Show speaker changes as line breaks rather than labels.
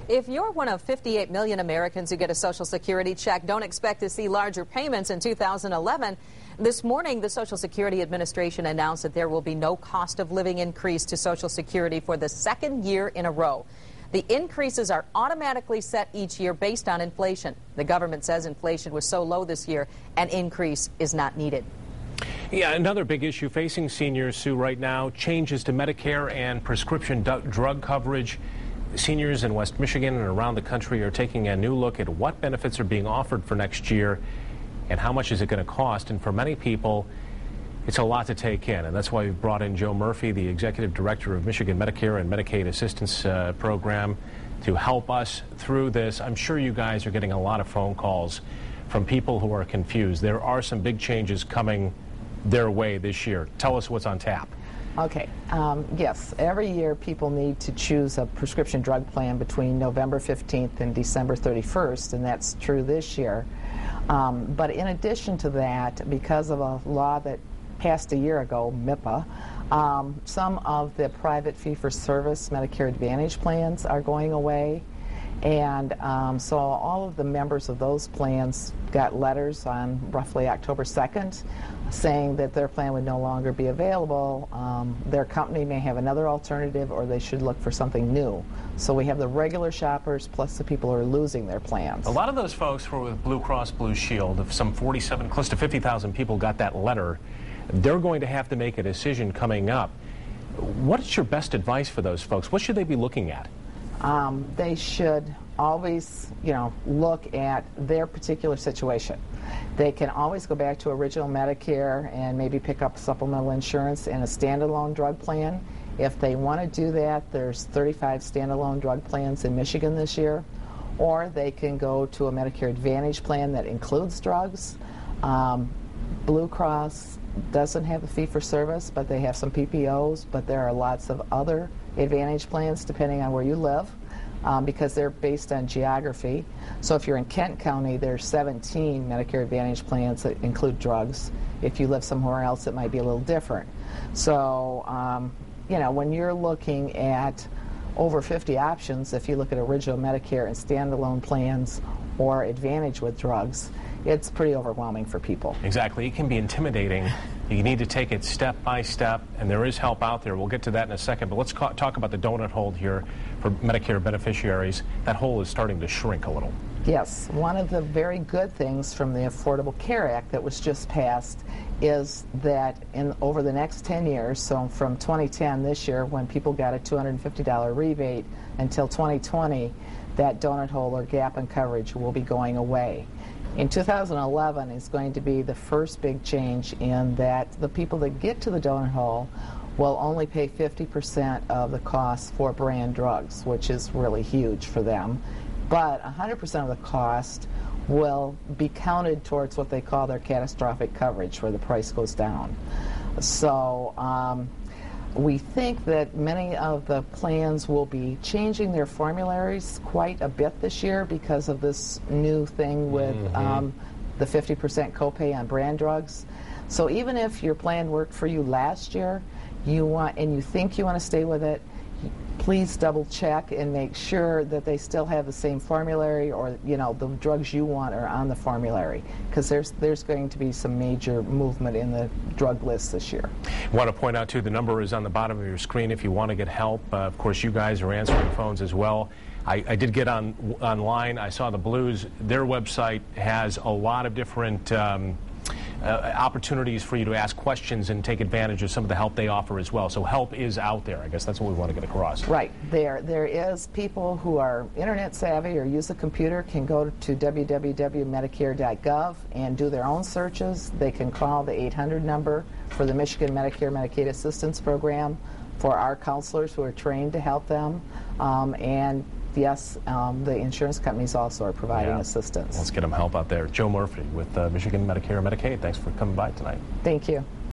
If you're one of 58 million Americans who get a Social Security check, don't expect to see larger payments in 2011. This morning, the Social Security Administration announced that there will be no cost of living increase to Social Security for the second year in a row. The increases are automatically set each year based on inflation. The government says inflation was so low this year, an increase is not needed.
Yeah, another big issue facing seniors, Sue, right now, changes to Medicare and prescription drug coverage. Seniors in West Michigan and around the country are taking a new look at what benefits are being offered for next year and how much is it going to cost. And for many people, it's a lot to take in. And that's why we've brought in Joe Murphy, the Executive Director of Michigan Medicare and Medicaid Assistance Program, to help us through this. I'm sure you guys are getting a lot of phone calls from people who are confused. There are some big changes coming their way this year. Tell us what's on tap.
Okay. Yes, every year people need to choose a prescription drug plan between November 15th and December 31st, and that's true this year. But in addition to that, because of a law that passed a year ago, MIPA, some of the private fee-for-service Medicare Advantage plans are going away. And so all of the members of those plans got letters on roughly October 2nd saying that their plan would no longer be available. Their company may have another alternative, or they should look for something new. So we have the regular shoppers plus the people who are losing their plans.
A lot of those folks were with Blue Cross Blue Shield. If some 47, close to 50,000 people got that letter, they're going to have to make a decision coming up. What is your best advice for those folks? What should they be looking at?
They should always, look at their particular situation. They can always go back to original Medicare and maybe pick up supplemental insurance and a standalone drug plan. If they want to do that, there's 35 standalone drug plans in Michigan this year. Or they can go to a Medicare Advantage plan that includes drugs. Blue Cross doesn't have a fee-for-service, but they have some PPOs, but there are lots of other Advantage plans depending on where you live, because they're based on geography. So if you're in Kent County, there's 17 Medicare Advantage plans that include drugs. If you live somewhere else, it might be a little different. So, when you're looking at over 50 options, if you look at original Medicare and standalone plans or Advantage with drugs, it's pretty overwhelming for people.
Exactly. It can be intimidating. You need to take it step by step, and there is help out there. We'll get to that in a second, but let's talk about the donut hole here for Medicare beneficiaries. That hole is starting to shrink a little.
Yes. One of the very good things from the Affordable Care Act that was just passed is that over the next 10 years, so from 2010, this year, when people got a $250 rebate, until 2020, that donut hole or gap in coverage will be going away. In 2011 is going to be the first big change in that the people that get to the donut hole will only pay 50% of the cost for brand drugs, which is really huge for them. But 100% of the cost will be counted towards what they call their catastrophic coverage, where the price goes down. So we think that many of the plans will be changing their formularies quite a bit this year because of this new thing with the 50% copay on brand drugs. So even if your plan worked for you last year, you think you want to stay with it, please double check and make sure that they still have the same formulary, or the drugs you want are on the formulary, because there's going to be some major movement in the drug list this year.
I want to point out too, the number is on the bottom of your screen if you want to get help. Of course, you guys are answering phones as well. I did get online. I saw the Blues. Their website has a lot of different opportunities for you to ask questions and take advantage of some of the help they offer as well. So help is out there. I guess that's what we want to get across.
Right. There is people who are internet savvy or use a computer can go to www.medicare.gov and do their own searches. They can call the 800 number for the Michigan Medicare Medicaid Assistance Program for our counselors who are trained to help them. And yes, the insurance companies also are providing assistance.
Let's get them help out there. Joe Murphy with Michigan Medicare and Medicaid. Thanks for coming by tonight.
Thank you.